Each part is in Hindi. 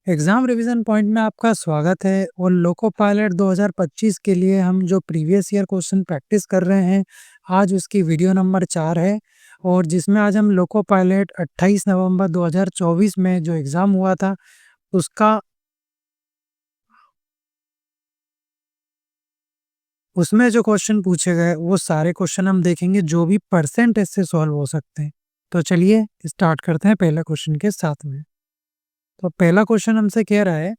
एग्जाम रिवीजन पॉइंट में आपका स्वागत है और लोको पायलट 2025 के लिए हम जो प्रीवियस ईयर क्वेश्चन प्रैक्टिस कर रहे हैं, आज उसकी वीडियो नंबर 4 है। और जिसमें आज हम लोको पायलट 28 नवंबर 2024 में जो एग्ज़ाम हुआ था उसका उसमें जो क्वेश्चन पूछे गए वो सारे क्वेश्चन हम देखेंगे जो भी परसेंटेज से सॉल्व हो सकते हैं। तो चलिए स्टार्ट करते हैं पहला क्वेश्चन के साथ में। तो पहला क्वेश्चन हमसे कह रहा है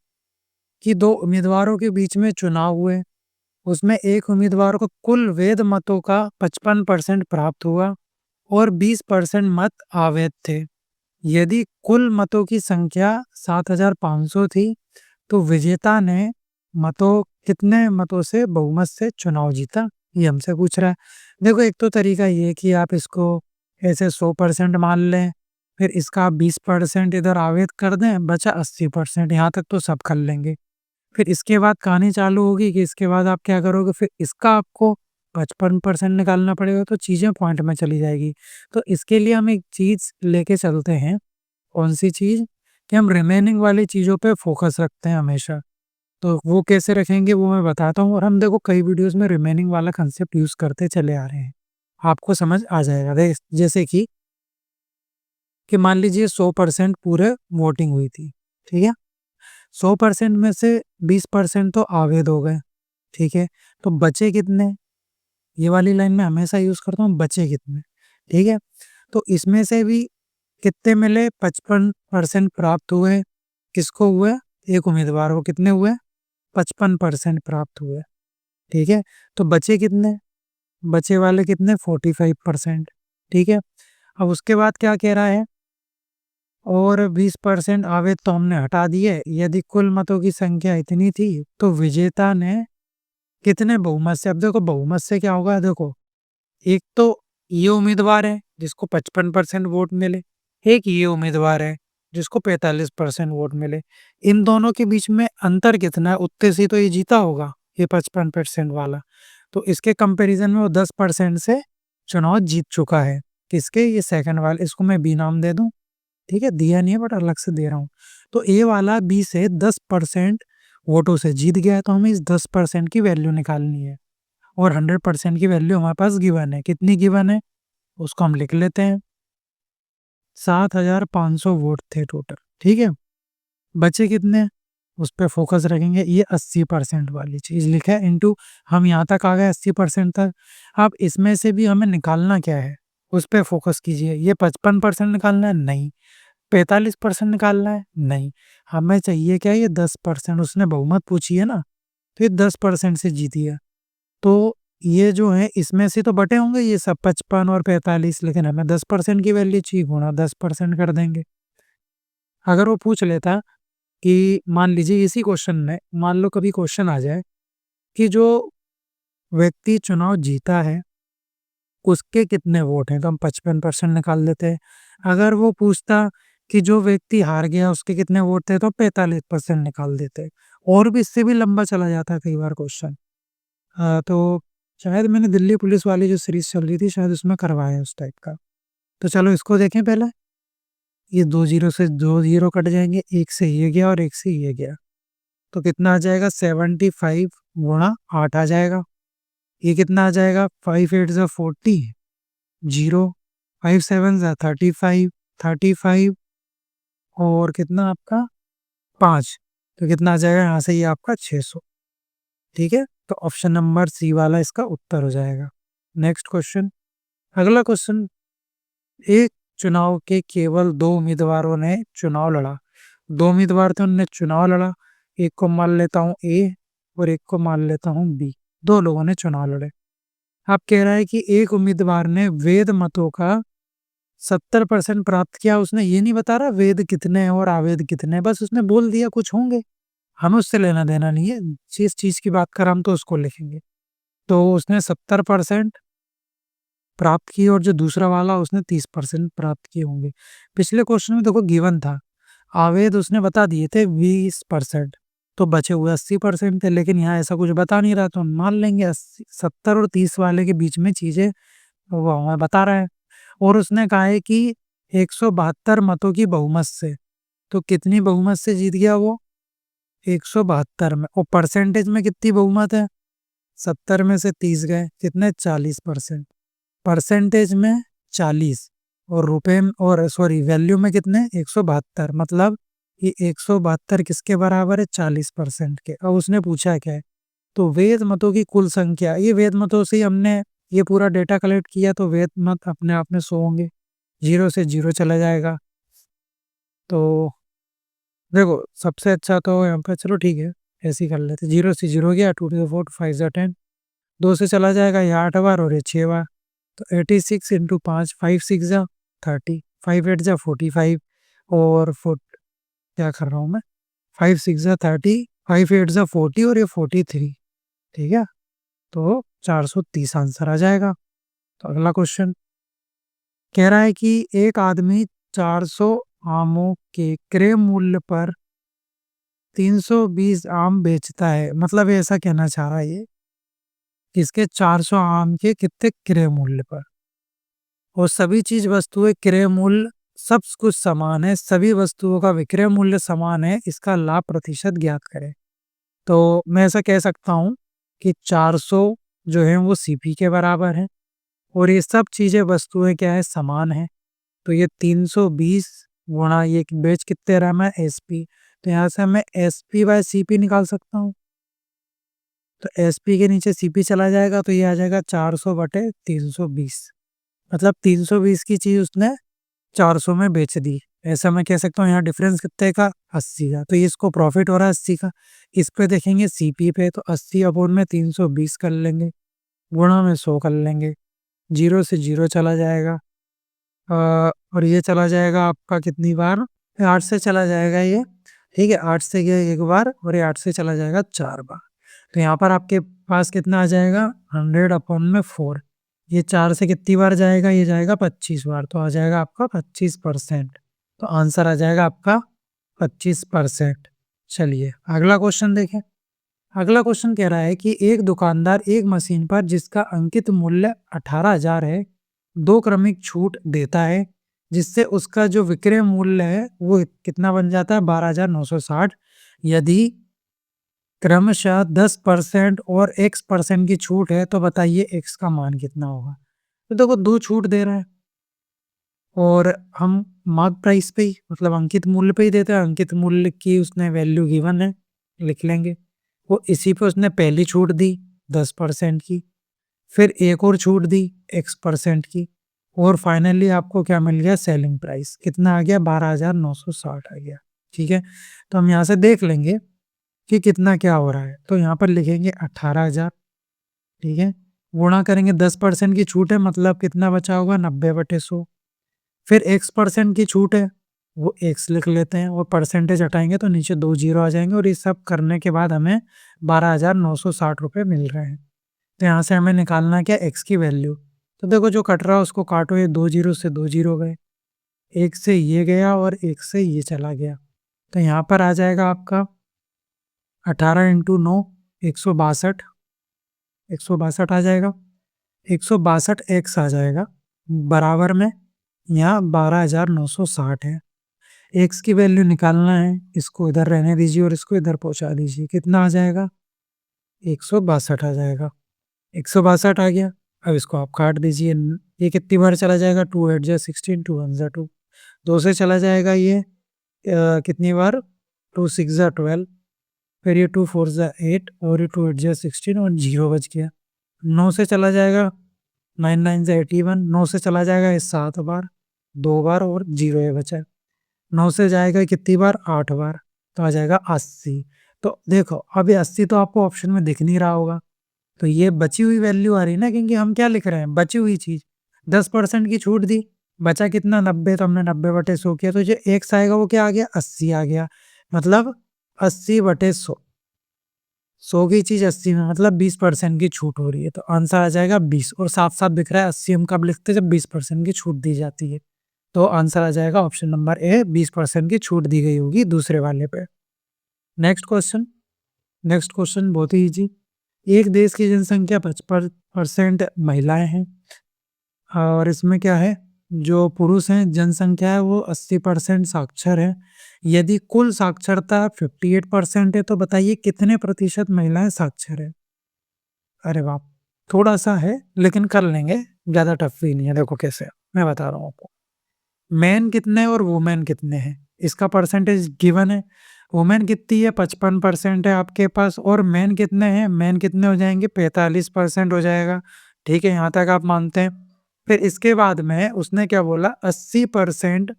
कि दो उम्मीदवारों के बीच में चुनाव हुए, उसमें एक उम्मीदवार को कुल वैध मतों का 55% प्राप्त हुआ और 20% मत अवैध थे। यदि कुल मतों की संख्या 7500 थी तो विजेता ने कितने मतों से बहुमत से चुनाव जीता, ये हमसे पूछ रहा है। देखो, एक तो तरीका ये है कि आप इसको ऐसे 100% मान लें, फिर इसका आप 20% इधर अवैध कर दें, बचा 80%। यहाँ तक तो सब कर लेंगे। फिर इसके बाद कहानी चालू होगी कि इसके बाद आप क्या करोगे, फिर इसका आपको 55% निकालना पड़ेगा, तो चीज़ें पॉइंट में चली जाएगी। तो इसके लिए हम एक चीज़ लेके चलते हैं। कौन सी चीज़? कि हम रिमेनिंग वाली चीज़ों पे फोकस रखते हैं हमेशा। तो वो कैसे रखेंगे वो मैं बताता हूँ। और हम देखो कई वीडियोस में रिमेनिंग वाला कंसेप्ट यूज़ करते चले आ रहे हैं, आपको समझ आ जाएगा। जैसे कि मान लीजिए 100% पूरे वोटिंग हुई थी, ठीक है? 100% में से 20% तो अवैध हो गए, ठीक है? तो बचे कितने? ये वाली लाइन मैं हमेशा यूज़ करता हूँ, बचे कितने, ठीक है? तो इसमें से भी कितने मिले? 55% प्राप्त हुए। किसको हुए? एक उम्मीदवार को। कितने हुए? 55% प्राप्त हुए, ठीक है? तो बचे कितने? बचे वाले कितने? 45%, ठीक है? अब उसके बाद क्या कह रहा है? और 20% अवैध तो हमने हटा दिए। यदि कुल मतों की संख्या इतनी थी तो विजेता ने कितने बहुमत से? अब देखो बहुमत से क्या होगा, देखो एक तो ये उम्मीदवार है जिसको 55% वोट मिले, एक ये उम्मीदवार है जिसको 45% वोट मिले। इन दोनों के बीच में अंतर कितना है? उतने से ही तो ये जीता होगा, ये 55% वाला। तो इसके कंपैरिजन में वो 10% से चुनाव जीत चुका है। किसके? ये सेकंड वाले। इसको मैं बी नाम दे दूं, ठीक है? दिया नहीं है बट अलग से दे रहा हूँ। तो ए वाला बी से 10% वोटों से जीत गया है, तो हमें इस 10% की वैल्यू निकालनी है। और 100% की वैल्यू हमारे पास गिवन है। कितनी गिवन है उसको हम लिख लेते हैं। 7500 वोट थे टोटल, ठीक है? बचे कितने? उस पे फोकस रखेंगे। ये 80% वाली चीज़ लिखा है इंटू, हम यहाँ तक आ गए 80% तक। अब इसमें से भी हमें निकालना क्या है उस पे फोकस कीजिए। ये 55% निकालना है? नहीं। 45% निकालना है? नहीं। हमें चाहिए क्या? ये 10%। उसने बहुमत पूछी है ना, तो ये 10% से जीती है। तो ये जो है इसमें से तो बटे होंगे ये सब 55 और 45, लेकिन हमें 10% की वैल्यू चाहिए, गुणा 10% कर देंगे। अगर वो पूछ लेता कि मान लीजिए इसी क्वेश्चन में मान लो कभी क्वेश्चन आ जाए कि जो व्यक्ति चुनाव जीता है उसके कितने वोट हैं, तो हम 55% निकाल देते हैं। अगर वो पूछता कि जो व्यक्ति हार गया उसके कितने वोट थे, तो 45% निकाल देते। और भी इससे भी लंबा चला जाता है कई बार क्वेश्चन। तो शायद मैंने दिल्ली पुलिस वाली जो सीरीज़ चल रही थी शायद उसमें करवाया है उस टाइप का। तो चलो इसको देखें पहले। ये 2 ज़ीरो से 2 ज़ीरो कट जाएँगे, 1 से ये गया और 1 से ये गया। तो कितना आ जाएगा? 75 गुणा 8 आ जाएगा। ये कितना आ जाएगा? 5 8 ज़ा 40, 0, 5 7 ज़ा 35, 35 और कितना आपका 5। तो कितना आ जाएगा यहाँ से? ये आपका 600, ठीक है? तो ऑप्शन नंबर सी वाला इसका उत्तर हो जाएगा। Next question. अगला क्वेश्चन, एक चुनाव के केवल 2 उम्मीदवारों ने चुनाव लड़ा। 2 उम्मीदवार थे, उन्होंने चुनाव लड़ा। एक को मान लेता हूँ ए और एक को मान लेता हूँ बी। 2 लोगों ने चुनाव लड़े। अब कह रहा है कि एक उम्मीदवार ने वैध मतों का 70% प्राप्त किया। उसने ये नहीं बता रहा वैध कितने हैं और अवैध कितने हैं, बस उसने बोल दिया कुछ होंगे। हमें उससे लेना देना नहीं है। जिस चीज़ की बात कर हम तो उसको लिखेंगे। तो उसने 70% प्राप्त किए और जो दूसरा वाला उसने 30% प्राप्त किए होंगे। पिछले क्वेश्चन में देखो गिवन था, अवैध उसने बता दिए थे 20%, तो बचे हुए 80% थे। लेकिन यहाँ ऐसा कुछ बता नहीं रहा, तो हम मान लेंगे 80 70 और 30 वाले के बीच में चीज़ें वो हमें बता रहा है। और उसने कहा है कि 172 मतों की बहुमत से, तो कितनी बहुमत से जीत गया वो? 172 में। और परसेंटेज में कितनी बहुमत है? 70 में से 30 गए, कितने? 40%। परसेंटेज में 40 और रुपए और सॉरी वैल्यू में कितने? 172। मतलब ये 172 किसके बराबर है? 40% के। अब उसने पूछा क्या है? तो वेद मतों की कुल संख्या। ये वेद मतों से ही हमने ये पूरा डेटा कलेक्ट किया, तो वेद मत अपने आप में 100 होंगे। 0 से 0 चला जाएगा। तो देखो सबसे अच्छा तो यहाँ पे, चलो ठीक है ऐसे ही कर लेते। 0 से 0 गया, 2 to the 4 5 जा 10, 2 से चला जाएगा ये 8 बार और ये 6 बार। तो 86 इंटू 5, 5 6 जा 30, 5 8 जा 45 और क्या कर रहा हूँ मैं, 5 6 जा 30, 5 8 जा 40 और ये 43। ठीक है, तो 430 आंसर आ जाएगा। तो अगला क्वेश्चन कह रहा है कि एक आदमी 400 आमों के क्रय मूल्य पर 320 आम बेचता है। मतलब ये ऐसा कहना चाह रहा है ये, इसके 400 आम के कितने क्रय मूल्य पर, और सभी चीज वस्तुएं क्रय मूल्य सब कुछ समान है, सभी वस्तुओं का विक्रय मूल्य समान है, इसका लाभ प्रतिशत ज्ञात करें। तो मैं ऐसा कह सकता हूँ कि 400 जो है वो सीपी के बराबर है और ये सब चीजें वस्तुएं क्या है, समान है। तो ये 320 गुणा ये बेच कितने रहा मैं, एसपी। तो यहाँ से मैं एसपी बाय सीपी निकाल सकता हूँ। तो एसपी के नीचे सीपी चला जाएगा तो ये आ जाएगा 400 बटे 320। मतलब 320 की चीज उसने 400 में बेच दी। ऐसा मैं कह सकता हूँ। यहाँ डिफरेंस कितने का, 80 का। तो ये इसको प्रॉफिट हो रहा है 80 का। इस पे देखेंगे सीपी पे, तो 80 अपॉन में 320 कर लेंगे, गुणा में 100 कर लेंगे, 0 से 0 चला जाएगा। और ये चला जाएगा आपका कितनी बार, 8 से चला जाएगा ये। ठीक है, 8 से गया एक बार और ये 8 से चला जाएगा 4 बार। तो यहाँ पर आपके पास कितना आ जाएगा, 100 अपॉन में 4। ये 4 से कितनी बार जाएगा, ये जाएगा 25 बार। तो आ जाएगा आपका 25%। तो आंसर आ जाएगा आपका 25%। चलिए अगला क्वेश्चन देखें। अगला क्वेश्चन कह रहा है कि एक दुकानदार एक मशीन पर जिसका अंकित मूल्य 18,000 है, 2 क्रमिक छूट देता है, जिससे उसका जो विक्रय मूल्य है वो कितना बन जाता है, 12,960। यदि क्रमशः 10% और x% की छूट है तो बताइए x का मान कितना होगा। तो देखो 2 छूट दे रहा है और हम मार्क प्राइस पे ही, मतलब अंकित मूल्य पे ही देते हैं। अंकित मूल्य की उसने वैल्यू गिवन है, लिख लेंगे। वो इसी पे उसने पहली छूट दी 10% की, फिर एक और छूट दी x% की, और फाइनली आपको क्या मिल गया, सेलिंग प्राइस कितना आ गया, 12,960 आ गया। ठीक है, तो हम यहाँ से देख लेंगे कि कितना क्या हो रहा है। तो यहाँ पर लिखेंगे 18,000। ठीक है, गुणा करेंगे 10% की छूट है, मतलब कितना बचा होगा, 90/100। फिर x% की छूट है, वो x लिख लेते हैं और परसेंटेज हटाएंगे तो नीचे 2 जीरो आ जाएंगे। और ये सब करने के बाद हमें 12,960 रुपये मिल रहे हैं। तो यहाँ से हमें निकालना क्या, x की वैल्यू। तो देखो जो कट रहा है उसको काटो, ये 2 जीरो से 2 जीरो गए, एक से ये गया और एक से ये चला गया। तो यहाँ पर आ जाएगा आपका 18 इंटू 9, 162। 162 आ जाएगा, 162 x आ जाएगा बराबर में, यहाँ 12,960 है। x की वैल्यू निकालना है, इसको इधर रहने दीजिए और इसको इधर पहुंचा दीजिए। कितना आ जाएगा, 162 आ जाएगा। 162 आ गया। अब इसको आप काट दीजिए। ये कितनी बार चला जाएगा, 2 8 जा 16, 2 1 जा 2, 2 से चला जाएगा ये कितनी बार, 2 6 जा 12, फिर ये 2 4 जा 8 और ये 2 8 जा 16 और 0 बच गया। 9 से चला जाएगा, 9 9 जा 81, 9 से चला जाएगा ये 7 बार, 2 बार और 0 ये बचा। 9 से जाएगा कितनी बार, 8 बार, तो आ जाएगा 80। तो देखो अब ये 80 तो आपको ऑप्शन में दिख नहीं रहा होगा, तो ये बची हुई वैल्यू आ रही है ना, क्योंकि हम क्या लिख रहे हैं, बची हुई चीज। 10% की छूट दी, बचा कितना, 90। तो हमने 90/100 किया, तो जो x आएगा वो क्या आ गया, 80 आ गया। मतलब 80/100, 100 की चीज 80 में, मतलब 20% की छूट हो रही है। तो आंसर आ जाएगा 20। और साफ साफ दिख रहा है 80 हम कब लिखते हैं, जब 20% की छूट दी जाती है। तो आंसर आ जाएगा ऑप्शन नंबर ए, 20% की छूट दी गई होगी दूसरे वाले पे। Next question. नेक्स्ट क्वेश्चन बहुत ही इजी। एक देश की जनसंख्या 55% महिलाएं हैं और इसमें क्या है, जो पुरुष हैं जनसंख्या है वो 80% साक्षर है। यदि कुल साक्षरता 58% है तो बताइए कितने प्रतिशत महिलाएं साक्षर है? अरे बाप, थोड़ा सा है लेकिन कर लेंगे, ज़्यादा टफ भी नहीं है। देखो कैसे, मैं बता रहा हूँ आपको। मैन कितने और वुमेन कितने हैं, इसका परसेंटेज गिवन है। वुमेन कितनी है, 55% है आपके पास, और मैन कितने हैं, मैन कितने हो जाएंगे, 45% हो जाएगा। ठीक है, यहाँ तक आप मानते हैं। फिर इसके बाद में उसने क्या बोला, 80%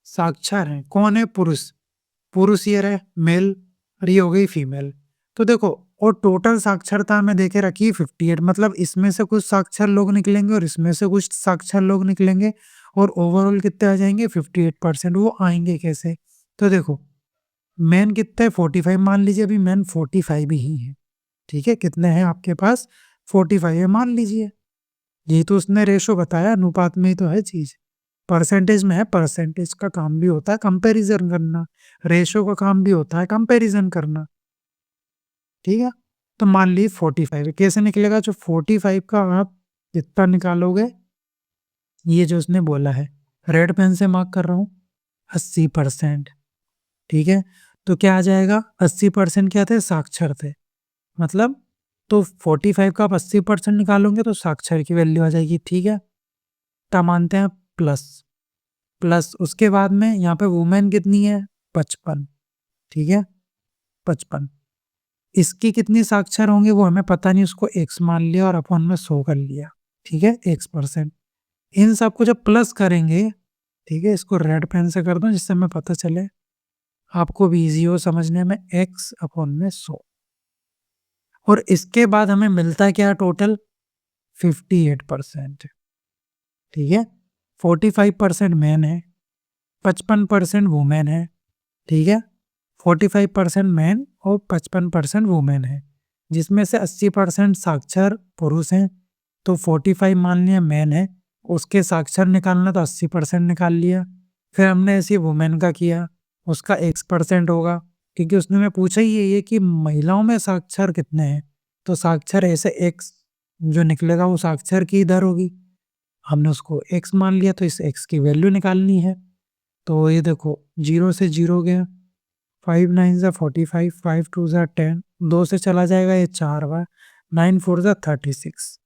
साक्षर हैं। कौन है, पुरुष। पुरुष ये रहे मेल, और ये हो गई फीमेल। तो देखो, और टोटल साक्षरता में देखे रखी 58, मतलब इसमें से कुछ साक्षर लोग निकलेंगे और इसमें से कुछ साक्षर लोग निकलेंगे, और ओवरऑल कितने आ जाएंगे, 58%। वो आएंगे कैसे, तो देखो मैन कितना है, 45 मान लीजिए, अभी मैन 45 ही है। ठीक है, कितने हैं आपके पास, 45 है मान लीजिए। यही तो उसने रेशो बताया, अनुपात में ही तो है चीज। परसेंटेज में है, परसेंटेज का काम भी होता है कंपैरिजन करना, रेशो का काम भी होता है कंपैरिजन करना। ठीक है, तो मान ली 45 कैसे निकलेगा, जो 45 का आप कितना निकालोगे, ये जो उसने बोला है, रेड पेन से मार्क कर रहा हूं, 80%। ठीक है, तो क्या आ जाएगा, 80% क्या थे, साक्षर थे। मतलब तो 45 का आप 80% निकालोगे तो साक्षर की वैल्यू आ जाएगी। ठीक है, तब मानते हैं प्लस, प्लस उसके बाद में यहाँ पे वुमेन कितनी है, 55। ठीक है, 55, इसकी कितनी साक्षर होंगे वो हमें पता नहीं, उसको एक्स मान लिया और अपन में 100 कर लिया। ठीक है, x%। इन सबको जब प्लस करेंगे, ठीक है, इसको रेड पेन से कर दो जिससे हमें पता चले, आपको भी इजी हो समझने में, x/100। और इसके बाद हमें मिलता क्या टोटल, 58%। ठीक है, 45% मैन है, 55% वुमेन है। ठीक है, 45% मैन और 55% वुमेन है, जिसमें से 80% साक्षर पुरुष हैं। तो 45 मान लिया मैन है, उसके साक्षर निकालना तो 80% निकाल लिया। फिर हमने ऐसे वुमेन का किया, उसका x% होगा, क्योंकि उसने में पूछा ही ये कि महिलाओं में साक्षर कितने हैं, तो साक्षर ऐसे x जो निकलेगा वो साक्षर की दर होगी। हमने उसको x मान लिया, तो इस x की वैल्यू निकालनी है। तो ये देखो 0 से 0 गया, 5 9 ज़ा 45, 5 2 ज़ा 10, 2 से चला जाएगा ये 4 बार, 9 4 ज़ा 36,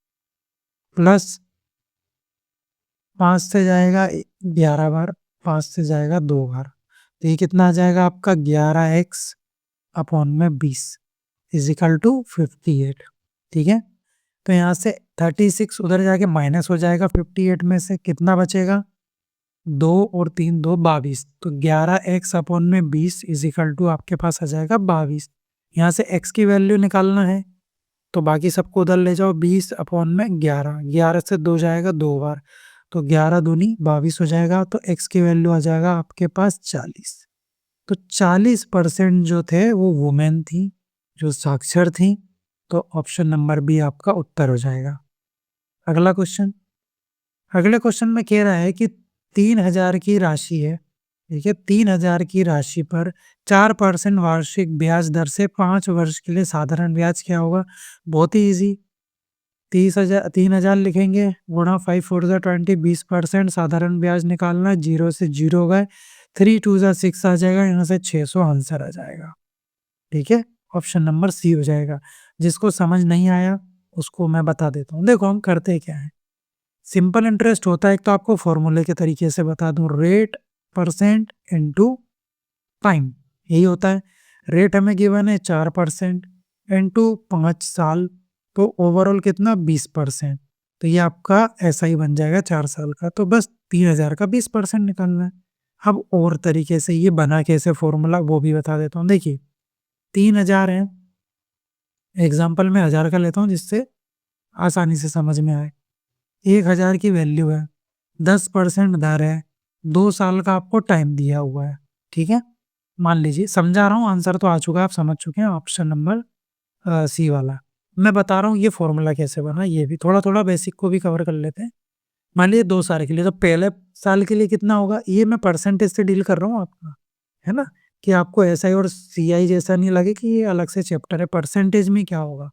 प्लस 5 से जाएगा 11 बार, 5 से जाएगा 2 बार, तो ये कितना आ जाएगा आपका 11x/20 इजिकल टू 58। ठीक है, तो यहाँ से 36 उधर जाके माइनस हो जाएगा 58 में से, कितना बचेगा, 2 और 3 2 22, तो 11x/20 इजिकल टू आपके पास आ जाएगा 22। यहाँ से x की वैल्यू निकालना है, तो बाकी सबको उधर ले जाओ, 20/11, 11 से 2 जाएगा 2 बार, तो 11 दूनी 22 हो जाएगा, तो x की वैल्यू आ जाएगा आपके पास 40। तो 40% जो थे वो वुमेन थी, जो साक्षर थी। तो ऑप्शन नंबर बी आपका उत्तर हो जाएगा। अगला क्वेश्चन, अगले क्वेश्चन में कह रहा है कि 3000 की राशि है, ठीक है, 3000 की राशि पर 4% वार्षिक ब्याज दर से 5 वर्ष के लिए साधारण ब्याज क्या होगा। बहुत ही इजी, 3000 लिखेंगे, गुणा 5 4 ज़ा 20, 20% साधारण ब्याज निकालना, 0 से 0 गए, 3 2 ज़ा 6 आ जाएगा, यहाँ से 600 आंसर आ जाएगा। ठीक है, ऑप्शन नंबर सी हो जाएगा। जिसको समझ नहीं आया उसको मैं बता देता हूँ। देखो हम करते क्या है, सिंपल इंटरेस्ट होता है, एक तो आपको फॉर्मूले के तरीके से बता दूं, रेट परसेंट इनटू टाइम, यही होता है। रेट हमें गिवन है 4% इनटू 5 साल, तो ओवरऑल कितना 20%, तो ये आपका ऐसा ही बन जाएगा 4 साल का। तो बस 3000 का 20% निकालना है। अब और तरीके से ये बना कैसे फॉर्मूला वो भी बता देता हूँ। देखिए 3000 है, एग्जाम्पल में 1000 का लेता हूँ जिससे आसानी से समझ में आए। 1000 की वैल्यू है, 10% दर है, 2 साल का आपको टाइम दिया हुआ है। ठीक है, मान लीजिए, समझा रहा हूँ, आंसर तो आ चुका है, आप समझ चुके हैं, ऑप्शन नंबर सी वाला। मैं बता रहा हूँ ये फॉर्मूला कैसे बना, ये भी थोड़ा थोड़ा बेसिक को भी कवर कर लेते हैं। मान लीजिए 2 साल के लिए, तो पहले साल के लिए कितना होगा, ये मैं परसेंटेज से डील कर रहा हूँ आपका, है ना, कि आपको एसआई और सीआई जैसा नहीं लगे कि ये अलग से चैप्टर है। परसेंटेज में क्या होगा,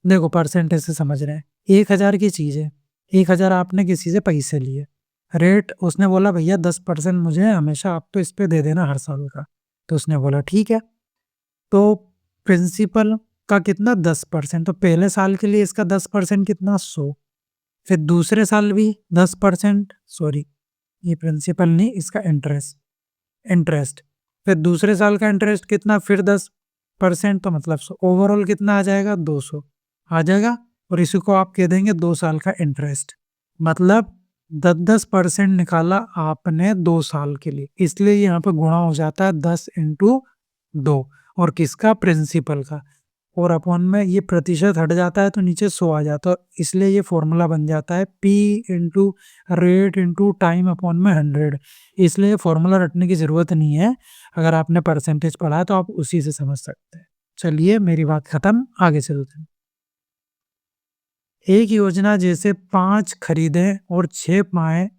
देखो परसेंटेज से समझ रहे हैं, 1000 की चीज़ है, 1000 आपने किसी से पैसे लिए, रेट उसने बोला भैया 10% मुझे हमेशा आप तो इस पे दे देना हर साल का। तो उसने बोला ठीक है। तो प्रिंसिपल का कितना 10%, तो पहले साल के लिए इसका 10% कितना 100, फिर दूसरे साल भी 10%, सॉरी ये प्रिंसिपल नहीं इसका इंटरेस्ट, इंटरेस्ट फिर दूसरे साल का इंटरेस्ट कितना फिर 10%, तो मतलब ओवरऑल कितना आ जाएगा 200 आ जाएगा। और इसी को आप कह देंगे 2 साल का इंटरेस्ट, मतलब 10% निकाला आपने 2 साल के लिए, इसलिए यहाँ पे गुणा हो जाता है 10 × 2 और किसका प्रिंसिपल का, और अपॉन में ये प्रतिशत हट जाता है तो नीचे 100 आ जाता है, इसलिए ये फॉर्मूला बन जाता है P into rate into time upon में 100। इसलिए फॉर्मूला रटने की ज़रूरत नहीं है, अगर आपने परसेंटेज पढ़ा है तो आप उसी से समझ सकते हैं। चलिए मेरी बात खत्म, आगे चलते हैं। एक योजना जैसे 5 खरीदें और 6 पाएँ,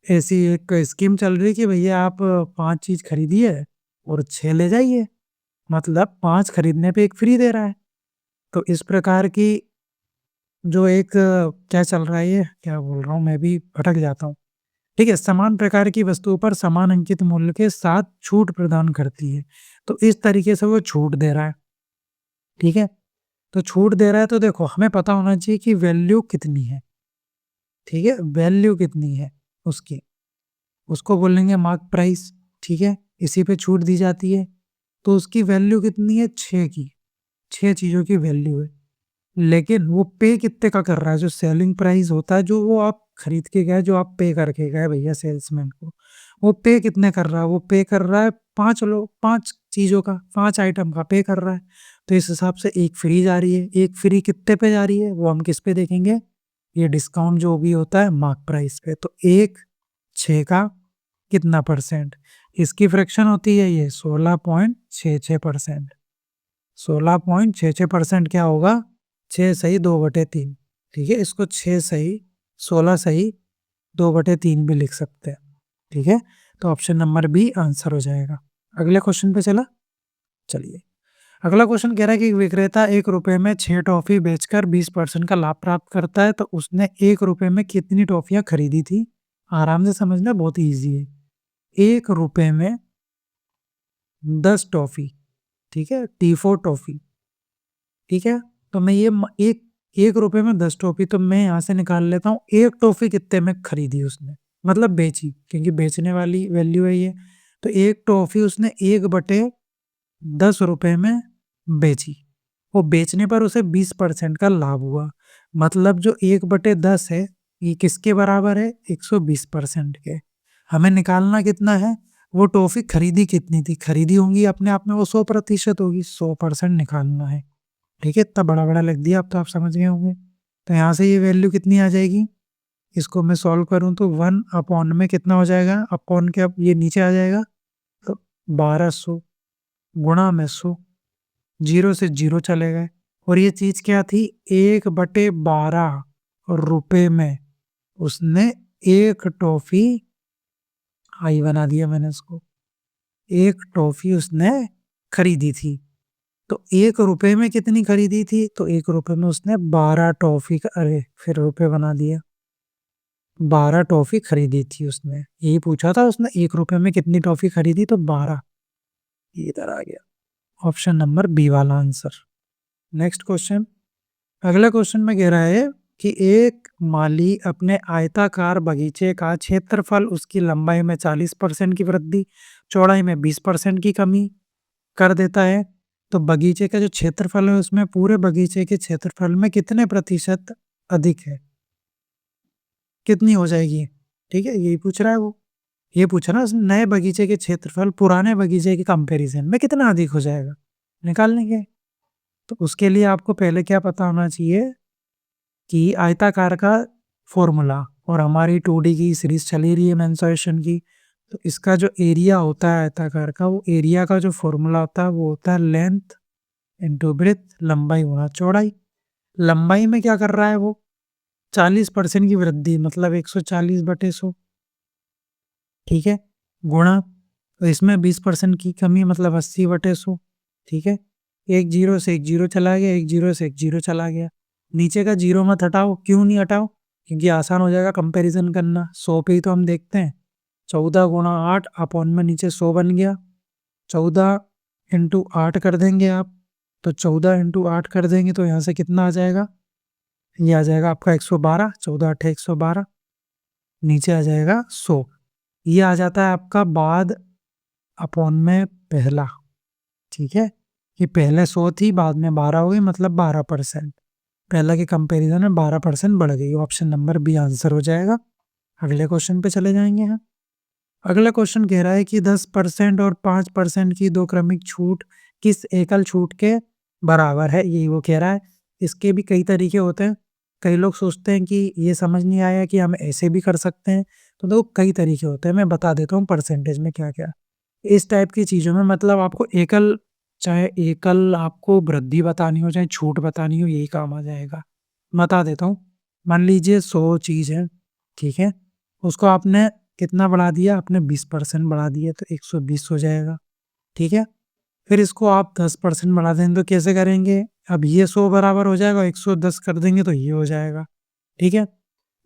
ऐसी एक स्कीम चल रही कि भैया आप 5 चीज़ खरीदिए और 6 ले जाइए, मतलब 5 खरीदने पे 1 फ्री दे रहा है। तो इस प्रकार की जो एक क्या चल रहा है, ये क्या बोल रहा हूँ मैं भी भटक जाता हूँ। ठीक है, समान प्रकार की वस्तुओं पर समान अंकित मूल्य के साथ छूट प्रदान करती है, तो इस तरीके से वो छूट दे रहा है। ठीक है, तो छूट दे रहा है तो देखो हमें पता होना चाहिए कि वैल्यू कितनी है। ठीक है, वैल्यू कितनी है उसकी, उसको बोलेंगे मार्क प्राइस। ठीक है, इसी पे छूट दी जाती है, तो उसकी वैल्यू कितनी है 6 की, 6 चीज़ों की वैल्यू है। लेकिन वो पे कितने का कर रहा है, जो सेलिंग प्राइस होता है, जो वो आप खरीद के गए, जो आप पे करके गए भैया सेल्समैन को, वो पे कितने कर रहा है, वो पे कर रहा है 5 चीज़ों का, 5 आइटम का पे कर रहा है। तो इस हिसाब से 1 फ्री जा रही है, 1 फ्री कितने पे जा रही है वो हम किस पे देखेंगे, ये डिस्काउंट जो भी होता है मार्क प्राइस पे। तो 1 6 का कितना परसेंट, इसकी फ्रैक्शन होती है ये 16.66%। 16.66% क्या होगा, 6 सही 2/3। ठीक है, इसको 6 सही 16 सही 2/3 भी लिख सकते हैं। ठीक है, तो ऑप्शन नंबर बी आंसर हो जाएगा। अगले क्वेश्चन पे चला, चलिए अगला क्वेश्चन कह रहा है कि विक्रेता 1 रुपए में 6 टॉफी बेचकर 20% का लाभ प्राप्त करता है, तो उसने 1 रुपए में कितनी टॉफियां खरीदी थी। आराम से समझना, बहुत ईजी है। 1 रुपए में 10 टॉफी, ठीक है, T4 टॉफी। ठीक है, तो मैं ये एक रुपए में 10 टॉफी, तो मैं यहाँ से निकाल लेता हूँ 1 टॉफी कितने में खरीदी उसने, मतलब बेची, क्योंकि बेचने वाली वैल्यू है ये। तो 1 टॉफी उसने 1/10 रुपए में बेची, वो बेचने पर उसे 20% का लाभ हुआ, मतलब जो 1/10 है ये किसके बराबर है, 120% के। हमें निकालना कितना है, वो टॉफी खरीदी कितनी थी, खरीदी होंगी अपने आप में वो 100% होगी, 100% निकालना है। ठीक है, इतना बड़ा बड़ा लिख दिया, अब तो आप समझ गए होंगे। तो यहाँ से ये वैल्यू कितनी आ जाएगी, इसको मैं सॉल्व करूँ तो 1 अपॉन में कितना हो जाएगा, अपॉन के अब ये नीचे आ जाएगा, तो 1200 गुणा में 100, 0 से 0 चले गए। और ये चीज़ क्या थी, 1/12 रुपए में उसने 1 टॉफी, आई बना दिया मैंने इसको, 1 टॉफी उसने खरीदी थी। तो 1 रुपए में कितनी खरीदी थी, तो 1 रुपए में उसने 12 टॉफी का, अरे फिर रुपए बना दिया, 12 टॉफी खरीदी थी उसने, यही पूछा था उसने 1 रुपए में कितनी टॉफी खरीदी, तो 12, ये इधर आ गया, ऑप्शन नंबर बी वाला आंसर। नेक्स्ट क्वेश्चन, अगला क्वेश्चन में कह रहा है कि एक माली अपने आयताकार बगीचे का क्षेत्रफल उसकी लंबाई में 40% की वृद्धि, चौड़ाई में 20% की कमी कर देता है, तो बगीचे का जो क्षेत्रफल है उसमें पूरे बगीचे के क्षेत्रफल में कितने प्रतिशत अधिक है, कितनी हो जाएगी। ठीक है, यही पूछ रहा है वो, ये पूछ रहा है नए बगीचे के क्षेत्रफल पुराने बगीचे के कंपैरिजन में कितना अधिक हो जाएगा, निकाल लेंगे। तो उसके लिए आपको पहले क्या पता होना चाहिए कि आयताकार का फॉर्मूला, और हमारी 2D की सीरीज चली रही है मेंसुरेशन की, तो इसका जो एरिया होता है आयताकार का, वो एरिया का जो फॉर्मूला होता है वो होता है लेंथ इंटू ब्रेथ, लंबाई गुणा चौड़ाई। लंबाई में क्या कर रहा है वो, 40% की वृद्धि, मतलब 140/100। ठीक है, गुणा, तो इसमें 20% की कमी, मतलब 80/100। ठीक है, एक जीरो से एक जीरो चला गया, एक जीरो से एक जीरो चला गया, नीचे का जीरो मत हटाओ, क्यों नहीं हटाओ, क्योंकि आसान हो जाएगा कंपैरिजन करना। 100 पे ही तो हम देखते हैं। 14 गुणा 8 अपॉन में नीचे 100 बन गया। 14 इंटू 8 कर देंगे आप, तो 14 इंटू 8 कर देंगे तो यहाँ से कितना आ जाएगा, ये आ जाएगा आपका 112। 14 8 112, नीचे आ जाएगा 100। ये आ जाता है आपका बाद अपॉन में पहला। ठीक है, कि पहले 100 थी, बाद में 12 हो गई, मतलब 12%। पहला के कंपैरिजन में 12% बढ़ गई। ऑप्शन नंबर बी आंसर हो जाएगा। अगले क्वेश्चन पे चले जाएंगे हम। अगला क्वेश्चन कह रहा है कि 10% और 5% की दो क्रमिक छूट किस एकल छूट के बराबर है, यही वो कह रहा है। इसके भी कई तरीके होते हैं। कई लोग सोचते हैं कि ये समझ नहीं आया कि हम ऐसे भी कर सकते हैं, तो देखो कई तरीके होते हैं। मैं बता देता हूँ परसेंटेज में क्या क्या। इस टाइप की चीज़ों में मतलब आपको एकल, चाहे एकल आपको वृद्धि बतानी हो चाहे छूट बतानी हो, यही काम आ जाएगा। बता देता हूँ। मान लीजिए 100 चीज़ है, ठीक है, उसको आपने कितना बढ़ा दिया, आपने 20% बढ़ा दिया तो 120 हो जाएगा। ठीक है, फिर इसको आप 10% बढ़ा देंगे तो कैसे करेंगे, अब ये 100 बराबर हो जाएगा, 110 कर देंगे तो ये हो जाएगा। ठीक है,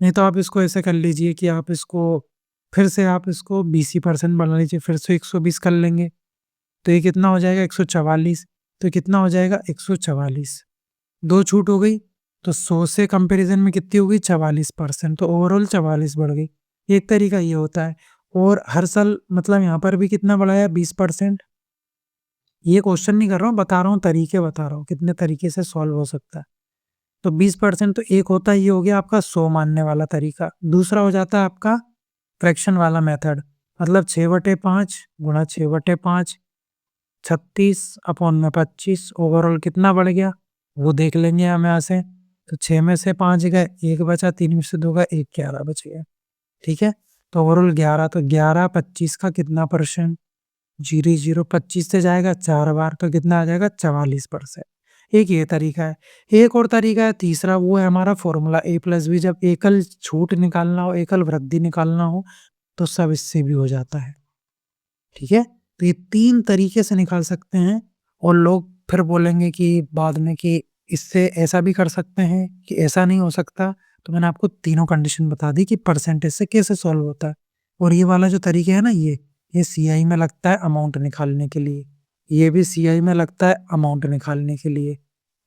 नहीं तो आप इसको ऐसे कर लीजिए कि आप इसको फिर से आप इसको 20% बढ़ा लीजिए, फिर से 120 कर लेंगे तो ये कितना हो जाएगा 144। तो कितना हो जाएगा 144। दो छूट हो गई तो 100 से कंपैरिजन में कितनी हो गई 44%, तो ओवरऑल 44 बढ़ गई। एक तरीका ये होता है। और हर साल मतलब यहाँ पर भी कितना बढ़ाया 20%। ये क्वेश्चन नहीं कर रहा हूँ, बता रहा हूँ तरीके, बता रहा हूँ कितने तरीके से सॉल्व हो सकता है। तो 20% तो एक होता है, ये हो गया आपका 100 मानने वाला तरीका। दूसरा हो जाता है आपका फ्रैक्शन वाला मेथड, मतलब 6/5 गुणा 6/5, 36 अपॉन में 25। ओवरऑल कितना बढ़ गया वो देख लेंगे हम यहाँ से। तो 6 में से 5 गए, 1 बचा, 3 में से 2 गए, 1 11 बच गया। ठीक है, तो ओवरऑल 11, तो 11 25 का कितना परसेंट, 0 25 से जाएगा 4 बार तो कितना आ जाएगा 44%। एक ये तरीका है। एक और तरीका है तीसरा, वो है हमारा फॉर्मूला A+B। जब एकल छूट निकालना हो, एकल वृद्धि निकालना हो, तो सब इससे भी हो जाता है। ठीक है, तो ये 3 तरीके से निकाल सकते हैं। और लोग फिर बोलेंगे कि बाद में कि इससे ऐसा भी कर सकते हैं कि ऐसा नहीं हो सकता। तो मैंने आपको तीनों कंडीशन बता दी कि परसेंटेज से कैसे सॉल्व होता है। और ये वाला जो तरीका है ना, ये CI में लगता है अमाउंट निकालने के लिए, ये भी CI में लगता है अमाउंट निकालने के लिए,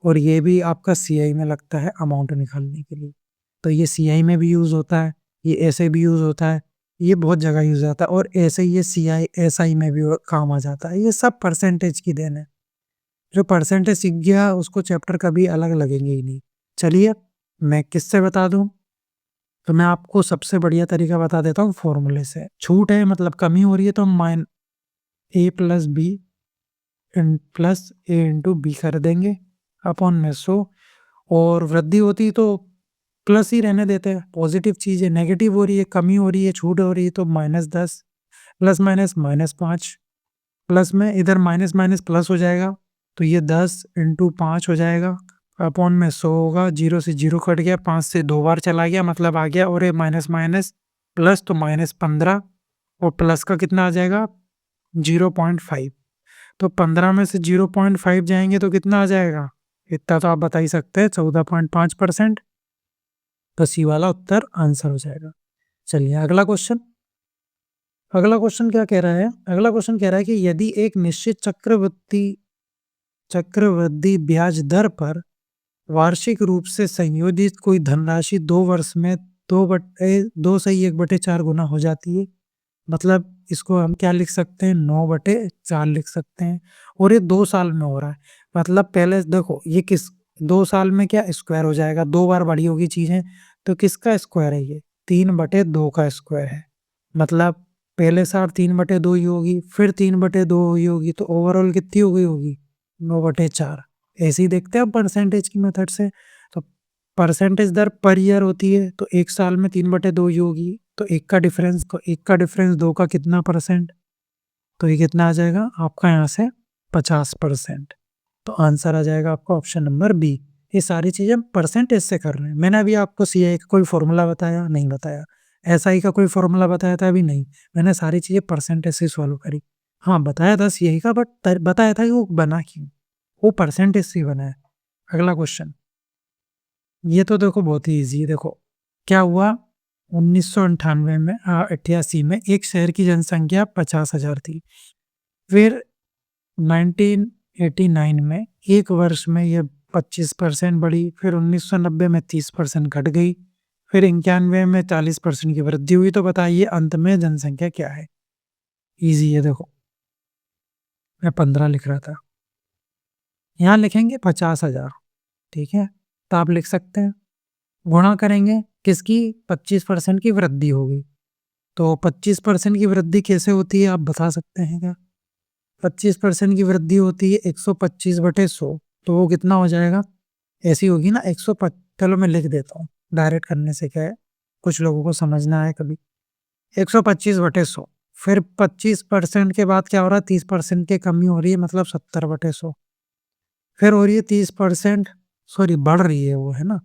और ये भी आपका CI में लगता है अमाउंट निकालने के लिए। तो ये CI में भी यूज़ होता है, ये ऐसे भी यूज़ होता है, ये बहुत जगह यूज़ आता है, और ऐसे ही ये CI SI में भी काम आ जाता है। ये सब परसेंटेज की देन है। जो परसेंटेज सीख गया उसको चैप्टर कभी अलग लगेंगे ही नहीं। चलिए मैं किससे बता दूं, तो मैं आपको सबसे बढ़िया तरीका बता देता हूँ फॉर्मूले से। छूट है मतलब कमी हो रही है तो हम A+B plus A into B कर देंगे अपॉन में 100। और वृद्धि होती तो प्लस ही रहने देते हैं, पॉजिटिव चीज़ है। नेगेटिव हो रही है, कमी हो रही है, छूट हो रही है तो -10, प्लस माइनस -5, प्लस में इधर माइनस माइनस प्लस हो जाएगा तो ये 10 इंटू 5 हो जाएगा, अपॉन में 100 होगा। 0 से 0 कट गया, 5 से 2 बार चला गया, मतलब आ गया। और ये माइनस माइनस प्लस तो -15, और प्लस का कितना आ जाएगा 0.5। तो 15 में से 0.5 जाएंगे तो कितना आ जाएगा, इतना तो आप बता ही सकते हैं, 14.5%। तो सी वाला उत्तर आंसर हो जाएगा। चलिए अगला क्वेश्चन। अगला क्वेश्चन क्या कह रहा है, अगला क्वेश्चन कह रहा है कि यदि एक निश्चित चक्रवृद्धि ब्याज दर पर वार्षिक रूप से संयोजित कोई धनराशि 2 वर्ष में 2/4 गुना हो जाती है, मतलब इसको हम क्या लिख सकते हैं 9/4 लिख सकते हैं। और ये 2 साल में हो रहा है, मतलब पहले देखो ये किस 2 साल में क्या स्क्वायर हो जाएगा, 2 बार बड़ी होगी चीजें, तो किसका स्क्वायर है, ये 3/2 का स्क्वायर है। मतलब पहले साल 3/2 ही होगी, फिर 3/2 ही होगी, तो ओवरऑल कितनी हो गई होगी 9/4। ऐसे ही देखते हैं परसेंटेज की मेथड से। तो परसेंटेज दर पर ईयर होती है, तो एक साल में 3/2 ही होगी, तो एक का डिफरेंस 2 का कितना परसेंट, तो ये कितना आ जाएगा आपका यहाँ से 50%। तो आंसर आ जाएगा आपका ऑप्शन नंबर बी। ये सारी चीज़ें परसेंटेज से कर रहे हैं। मैंने अभी आपको CI का कोई फॉर्मूला बताया नहीं, बताया SI का कोई फॉर्मूला बताया था अभी नहीं, मैंने सारी चीज़ें परसेंटेज से सॉल्व करी। हाँ बताया था CI का, बट बताया था कि वो बना क्यों, वो परसेंटेज से बना है। अगला क्वेश्चन, ये तो देखो बहुत ही ईजी है। देखो क्या हुआ 1998 में 88 में एक शहर की जनसंख्या 50,000 थी। फिर 1989 में एक वर्ष में ये 25% बढ़ी, फिर 1990 में 30% घट गई, फिर 91 में 40% की वृद्धि हुई। तो बताइए अंत में जनसंख्या क्या है? इजी है, देखो मैं 15 लिख रहा था, यहाँ लिखेंगे 50,000, ठीक है, तो आप लिख सकते हैं गुणा करेंगे किसकी, 25% की वृद्धि होगी। तो 25% की वृद्धि कैसे होती है आप बता सकते हैं क्या? 25% की वृद्धि होती है 125/100, तो वो कितना हो जाएगा? ऐसी होगी ना 100, चलो मैं लिख देता हूँ, डायरेक्ट करने से क्या है, कुछ लोगों को समझना है कभी। 125/100, फिर 25% के बाद क्या हो रहा है, 30% की कमी हो रही है, मतलब 70/100, फिर हो रही है 30%, सॉरी बढ़ रही है वो, है ना,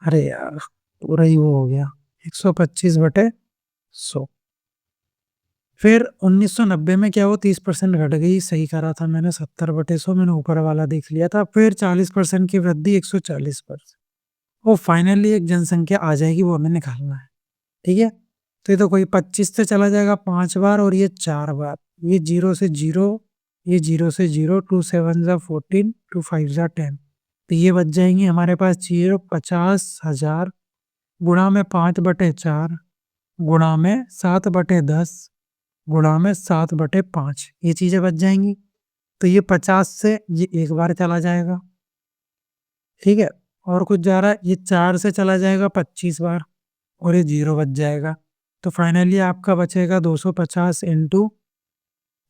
अरे यार पूरा ही वो हो गया 125/100। फिर 1990 में क्या हुआ, 30% घट गई, सही करा था मैंने, 70/100 मैंने ऊपर वाला देख लिया था। फिर 40% की वृद्धि 140%, वो फाइनली एक जनसंख्या आ जाएगी, वो हमें निकालना है, ठीक है। तो ये तो कोई 25 से चला जाएगा 5 बार और ये 4 बार, ये 0 से 0, ये 0 से 0, 2 7 जा 14, 2 5 जा 10, तो ये बच जाएंगी हमारे पास चीज़ 50,000 गुणा में 5/4 गुणा में 7/10 गुणा में 7/5, ये चीज़ें बच जाएंगी। तो ये 50 से ये एक बार चला जाएगा, ठीक है, और कुछ जा रहा है, ये 4 से चला जाएगा 25 बार और ये 0 बच जाएगा। तो फाइनली आपका बचेगा 250 इंटू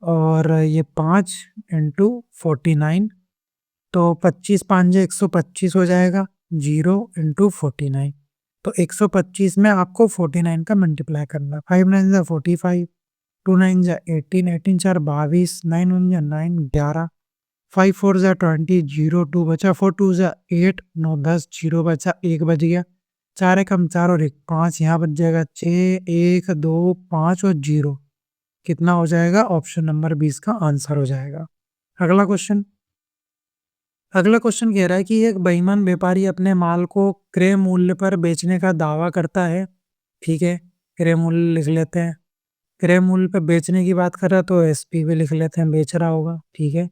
और ये 5 इंटू 49, तो 25 5 जे 125 हो जाएगा, 0 इंटू 49, तो 125 में आपको 49 का मल्टीप्लाई करना, 5 9 जा 45, 2 9 जा 18, 18 4 22, 9 1 जा 9 11, 5 4 जा 20, 0 2 बचा, 4 2 जा 8, 9 10, 0 बचा, 1 बच गया, 4 एक हम 4 और 1 5, यहाँ बच जाएगा 6 1 2 5 और 0, कितना हो जाएगा? ऑप्शन नंबर 20 का आंसर हो जाएगा। अगला क्वेश्चन, अगला क्वेश्चन कह रहा है कि एक बेईमान व्यापारी अपने माल को क्रय मूल्य पर बेचने का दावा करता है, ठीक है, क्रय मूल्य लिख लेते हैं, क्रय मूल्य पर बेचने की बात कर रहा है तो एसपी भी लिख लेते हैं, बेच रहा होगा, ठीक है,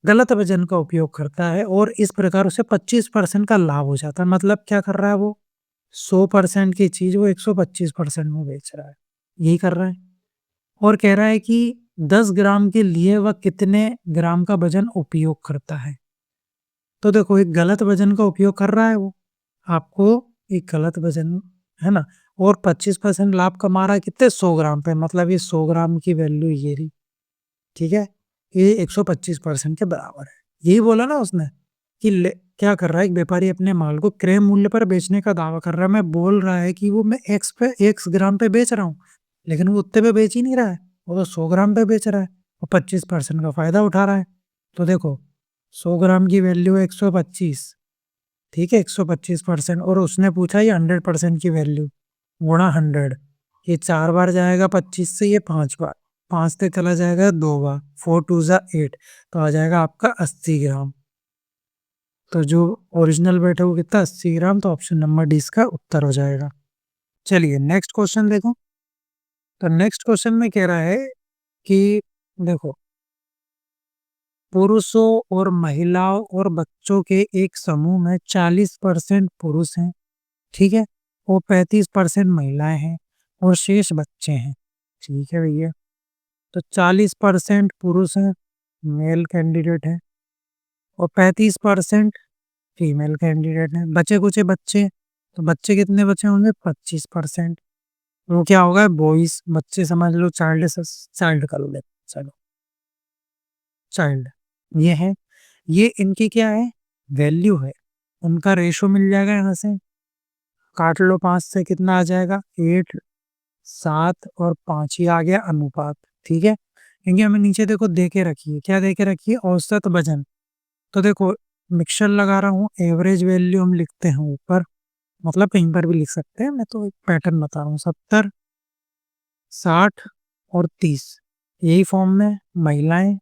गलत वजन का उपयोग करता है और इस प्रकार उसे 25% का लाभ हो जाता है। मतलब क्या कर रहा है वो, 100% की चीज वो 125% में बेच रहा है, यही कर रहा है। और कह रहा है कि 10 ग्राम के लिए वह कितने ग्राम का वजन उपयोग करता है। तो देखो एक गलत वजन का उपयोग कर रहा है वो, आपको एक गलत वजन, है ना, और 25% लाभ कमा रहा है कितने, 100 ग्राम पे, मतलब ये 100 ग्राम की वैल्यू ये रही, ठीक है, ये 125% के बराबर है। यही बोला ना उसने कि क्या कर रहा है, एक व्यापारी अपने माल को क्रय मूल्य पर बेचने का दावा कर रहा है, मैं बोल रहा है कि वो मैं एक्स ग्राम पे बेच रहा हूँ, लेकिन वो उतने पे बेच ही नहीं रहा है, वो तो 100 ग्राम पे बेच रहा है और 25% का फायदा उठा रहा है। तो देखो 100 ग्राम की वैल्यू है 125, ठीक है, 125%, और उसने पूछा ये 100% की वैल्यू गुणा 100, ये 4 बार जाएगा 25 से, ये 5 बार, 5 से चला जाएगा 2 बार, 4 2 जा 8, तो आ जाएगा आपका 80 ग्राम। तो जो ओरिजिनल वेट है वो कितना, 80 ग्राम, तो ऑप्शन नंबर डी इसका उत्तर हो जाएगा। चलिए नेक्स्ट क्वेश्चन देखो, तो नेक्स्ट क्वेश्चन में कह रहा है कि देखो पुरुषों और महिलाओं और बच्चों के एक समूह में 40% पुरुष हैं, ठीक है, और 35% महिलाएं हैं और शेष बच्चे हैं, ठीक है भैया। तो 40% पुरुष हैं, मेल कैंडिडेट है, और 35% फीमेल कैंडिडेट है, बचे कुछ बच्चे, तो बच्चे कितने बचे होंगे, 25%, वो क्या होगा, बॉयज, बच्चे समझ लो, चाइल्ड से चाइल्ड कर ले, चलो चाइल्ड, ये है, ये इनकी क्या है, वैल्यू है, उनका रेशो मिल जाएगा, यहाँ से काट लो 5 से, कितना आ जाएगा 8 7 और 5, ही आ गया अनुपात, ठीक है। क्योंकि हमें नीचे देखो दे के रखिए, क्या दे के रखिए, औसत वजन, तो देखो मिक्सचर लगा रहा हूँ, एवरेज वैल्यू हम लिखते हैं ऊपर, मतलब कहीं पर भी लिख सकते हैं, मैं तो एक पैटर्न बता रहा हूँ, 70 60 और 30, यही फॉर्म में महिलाएं,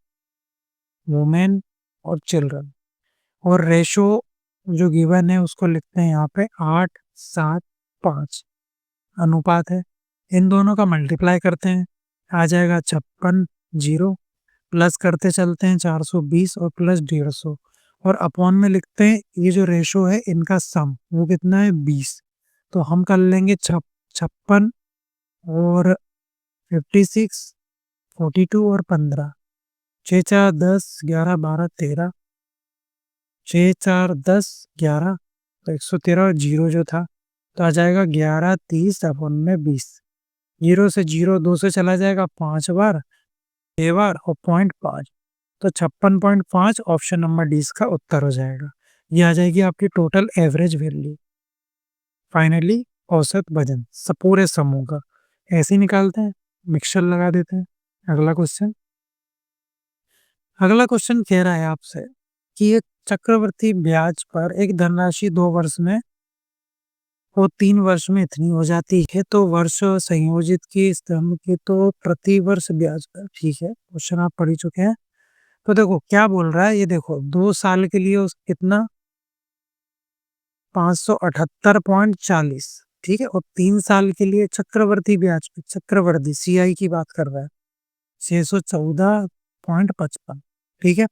वुमेन और चिल्ड्रन, और रेशो जो गिवन है उसको लिखते हैं यहाँ पे 8 7, 5 अनुपात है। इन दोनों का मल्टीप्लाई करते हैं, आ जाएगा 56 0, प्लस करते चलते हैं 420 और प्लस 150 और अपॉन में लिखते हैं ये जो रेशो है इनका सम वो कितना है 20। तो हम कर लेंगे 56 और 56, 42 और 15, 6 4 10 11 12 13, 6 4 10 11, तो 113 और जीरो जो था तो आ जाएगा 11 30 अपॉन में 20। जीरो से जीरो 2 से चला जाएगा 5 बार, 6 बार और 0.5, तो 56.5 ऑप्शन नंबर डी इसका उत्तर हो जाएगा। ये आ जाएगी आपकी टोटल एवरेज वैल्यू। फाइनली औसत वजन सब पूरे समूह का ऐसे ही निकालते हैं, मिक्सचर लगा देते हैं। अगला क्वेश्चन कह रहा है आपसे कि एक चक्रवर्ती ब्याज पर एक धनराशि 2 वर्ष में और 3 वर्ष में इतनी हो जाती है, तो वर्ष संयोजित की स्तंभ की तो प्रति वर्ष ब्याज पर। ठीक है, क्वेश्चन आप पढ़ ही चुके हैं। तो देखो क्या बोल रहा है, ये देखो 2 साल के लिए कितना 578.40, ठीक है, और 3 साल के लिए चक्रवर्ती ब्याज पे, चक्रवर्ती CI की बात कर रहा है 614.55, ठीक है।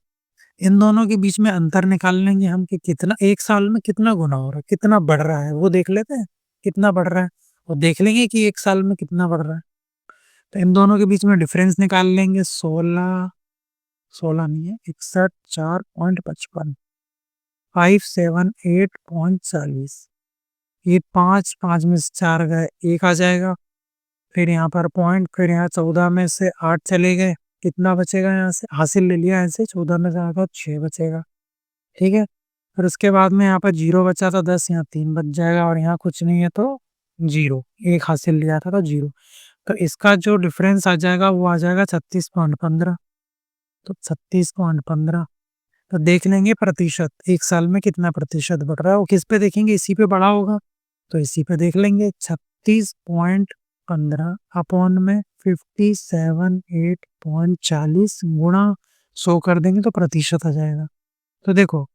इन दोनों के बीच में अंतर निकाल लेंगे हम कि कितना एक साल में कितना गुना हो रहा है, कितना बढ़ रहा है, वो देख लेते हैं कितना बढ़ रहा है और देख लेंगे कि एक साल में कितना बढ़ रहा है। तो इन दोनों के बीच में डिफरेंस निकाल लेंगे 16 नहीं है 61 4.55, 578.40, ये 5 में से 4 गए 1 आ जाएगा, फिर यहाँ पर पॉइंट, फिर यहाँ 14 में से 8 चले गए, कितना बचेगा, यहाँ से हासिल ले लिया, यहाँ से 14 में से आएगा 6 बचेगा, ठीक है। फिर उसके बाद में यहाँ पर 0 बचा था 10, यहाँ 3 बच जाएगा और यहाँ कुछ नहीं है तो 0, 1 हासिल लिया था तो 0। तो इसका जो डिफरेंस आ जाएगा वो आ जाएगा 36.15, तो 36.15। तो देख लेंगे प्रतिशत, एक साल में कितना प्रतिशत बढ़ रहा है, वो किस पे देखेंगे, इसी पे बढ़ा होगा तो इसी पे देख लेंगे। 36.15 अपॉन में 57.8.40 गुणा 100 कर देंगे तो प्रतिशत आ जाएगा। तो देखो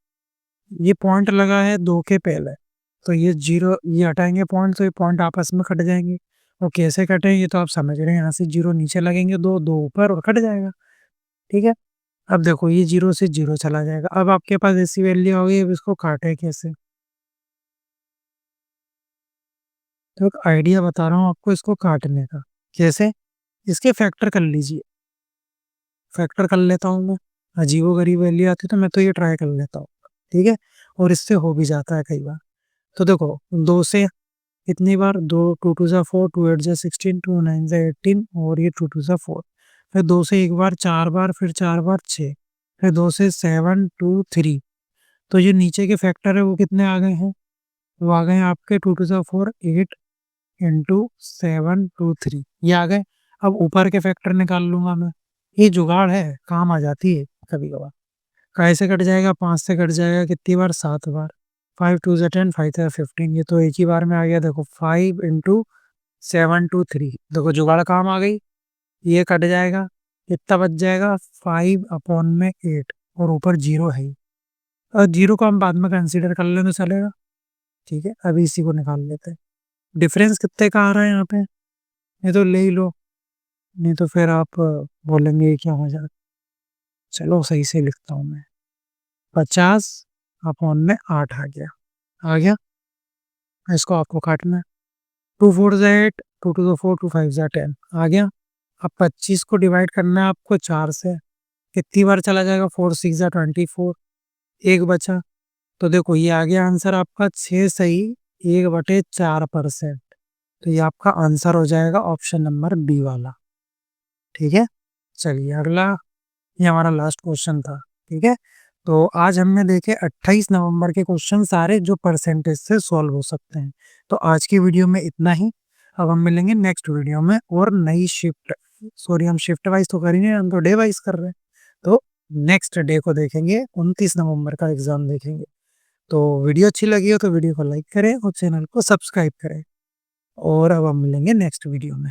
ये पॉइंट लगा है 2 के पहले, तो ये 0 ये हटाएंगे पॉइंट, तो ये पॉइंट आपस में कट जाएंगे, और कैसे कटेंगे तो आप समझ रहे हैं, यहाँ से 0 नीचे लगेंगे, 2 ऊपर और कट जाएगा, ठीक है। अब देखो ये 0 से 0 चला जाएगा, अब आपके पास ऐसी वैल्यू होगी, अब इसको काटे कैसे, तो एक आइडिया बता रहा हूँ आपको इसको काटने का। कैसे, इसके फैक्टर कर लीजिए, फैक्टर कर लेता हूँ मैं, अजीबो-गरीब वैल्यू आती है तो मैं तो ये ट्राई कर लेता हूँ, ठीक है, और इससे हो भी जाता है कई बार। तो देखो 2 से कितनी बार, 2 2 2 ज़ा 4, 2 8 ज़ा 16, 2 9 ज़ा 18 और ये 2 2 ज़ा 4, फिर 2 से एक बार 4 बार, फिर 4 बार 6, फिर 2 से 7 2 3, तो ये नीचे के फैक्टर है वो कितने आ गए हैं, वो आ गए हैं आपके 2 2 ज़ा 4 8 इंटू 7 2 3, ये आ गए। अब ऊपर के फैक्टर निकाल लूंगा मैं, ये जुगाड़ है, काम आ जाती है कभी कभार। काय से कट जाएगा, 5 से कट जाएगा कितनी बार, 7 बार, 5 2 ज़ा 10, 5 3 15, ये तो एक ही बार में आ गया। देखो 5 इंटू 7 2 3, देखो जुगाड़ काम आ गई, ये कट जाएगा, कितना बच जाएगा 5 अपॉन में 8 और ऊपर 0 है ही, और 0 को हम बाद में कंसीडर कर लें तो चलेगा, ठीक है। अभी इसी को निकाल लेते हैं, डिफरेंस कितने का आ रहा है यहाँ पे, ये तो ले ही लो, नहीं तो फिर आप बोलेंगे ये क्या हो जाएगा। चलो सही से लिखता हूँ मैं, 50 अपॉन में 8 आ गया, इसको आपको काटना है, 2 4 ज़ा 8, 2 2 ज़ा 4, 2 5 ज़ा 10 आ गया। अब 25 को डिवाइड करना है आपको 4 से, कितनी बार चला जाएगा, 4 6 ज़ा 24, एक बचा, तो देखो ये आ गया आंसर आपका 6 सही 1/4%, तो ये आपका आंसर हो जाएगा ऑप्शन नंबर बी वाला, ठीक है। चलिए अगला, ये हमारा लास्ट क्वेश्चन था, ठीक है। तो आज हमने देखे 28 नवंबर के क्वेश्चन सारे जो परसेंटेज से सॉल्व हो सकते हैं। तो आज की वीडियो में इतना ही, अब हम मिलेंगे नेक्स्ट वीडियो में और नई शिफ्ट, सॉरी हम शिफ्ट वाइज तो कर ही नहीं, हम तो डे वाइज कर रहे हैं। तो नेक्स्ट डे को देखेंगे, 29 नवंबर का एग्जाम देखेंगे। तो वीडियो अच्छी लगी हो तो वीडियो को लाइक करें और चैनल को सब्सक्राइब करें, और अब हम मिलेंगे नेक्स्ट वीडियो में।